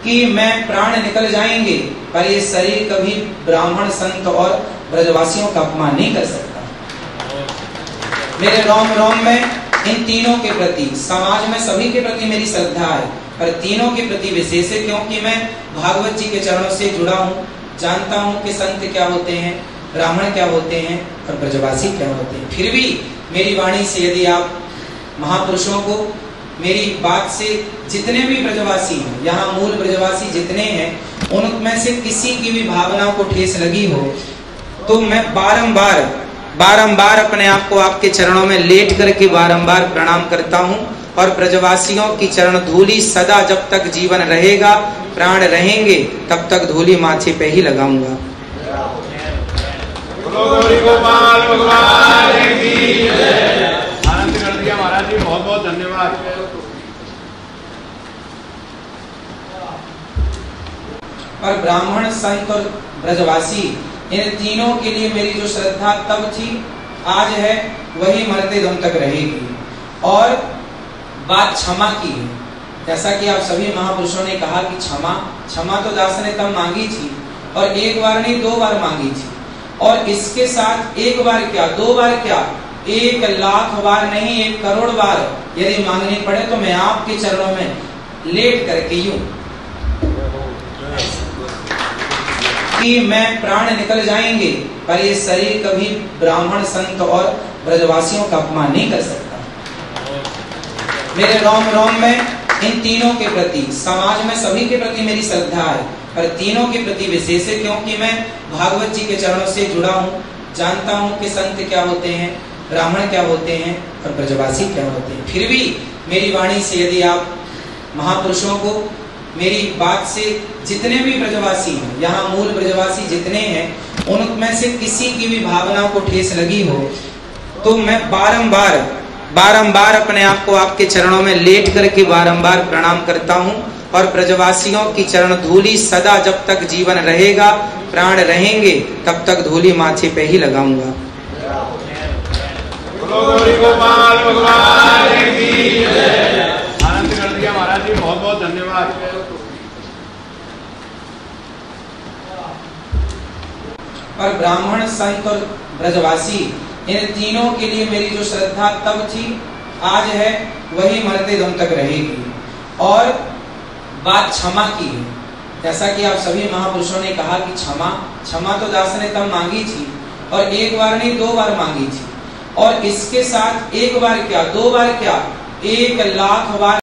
कि मैं प्राण निकल जाएंगे पर ये शरीर कभी ब्राह्मण संत और ब्रजवासियों का अपमान नहीं कर सकता। मेरे रोम रोम में इन तीनों के प्रति, समाज में सभी के प्रति मेरी श्रद्धा है, पर तीनों के प्रति विशेष है, क्योंकि मैं भागवत जी के चरणों से जुड़ा हूँ, जानता हूँ कि संत क्या होते हैं, ब्राह्मण क्या होते हैं और ब्रजवासी क्या होते हैं। फिर भी मेरी वाणी से यदि आप महापुरुषों को, मेरी बात से जितने भी ब्रजवासी हैं, यहाँ मूल ब्रजवासी जितने हैं, उनमें से किसी की भी भावना को ठेस लगी हो तो मैं बारंबार अपने आप को आपके चरणों में लेट करके बारंबार प्रणाम करता हूँ। और ब्रजवासियों की चरण धूली सदा, जब तक जीवन रहेगा, प्राण रहेंगे, तब तक धूली माथे पे ही लगाऊंगा। आनंद कर दिया महाराज जी, बहुत बहुत धन्यवाद। और ब्राह्मण संत और ब्रजवासी, इन तीनों के लिए मेरी जो श्रद्धा तब थी, आज है, वही मरते दम तक रहेगी। और बात क्षमा की है, जैसा कि आप सभी महापुरुषों ने कहा कि क्षमा तो दास ने तब मांगी थी, और एक बार नहीं 2 बार मांगी थी। और इसके साथ एक बार क्या, 2 बार क्या, 1,00,000 बार नहीं, 1 करोड़ बार यदि मांगनी पड़े तो मैं आपके चरणों में लेट करके यूं कि मैं प्राण निकल जाएंगे पर ये शरीर कभी ब्राह्मण संत और ब्रजवासियों का अपमान नहीं कर सकता। मेरे रोम रोम में इन तीनों के प्रति, समाज में सभी के प्रति मेरी श्रद्धा है, पर तीनों के प्रति विशेष है, क्योंकि मैं भागवत जी के चरणों से जुड़ा हूँ, जानता हूँ कि संत क्या होते हैं, ब्राह्मण क्या होते हैं और ब्रजवासी क्या होते हैं। फिर भी मेरी वाणी से यदि आप महापुरुषों को, मेरी बात से जितने भी ब्रजवासी हैं, यहाँ मूल ब्रजवासी जितने हैं, उनमें से किसी की भी भावना को ठेस लगी हो तो मैं बारंबार अपने आप को आपके चरणों में लेट करके बारंबार प्रणाम करता हूँ। और ब्रजवासियों की चरण धूली सदा, जब तक जीवन रहेगा, प्राण रहेंगे, तब तक धूली माथे पे ही लगाऊंगा। आनंद कर दिया महाराज जी, बहुत बहुत धन्यवाद। और ब्राह्मण संत और ब्रजवासी, इन तीनों के लिए मेरी जो श्रद्धा तब थी, आज है, वही मरते दम तक रहेगी। और बात क्षमा की है, जैसा कि आप सभी महापुरुषों ने कहा कि क्षमा तो दास ने तब मांगी थी, और एक बार नहीं 2 बार मांगी थी। और इसके साथ एक बार क्या, 2 बार क्या, 1,00,000 बार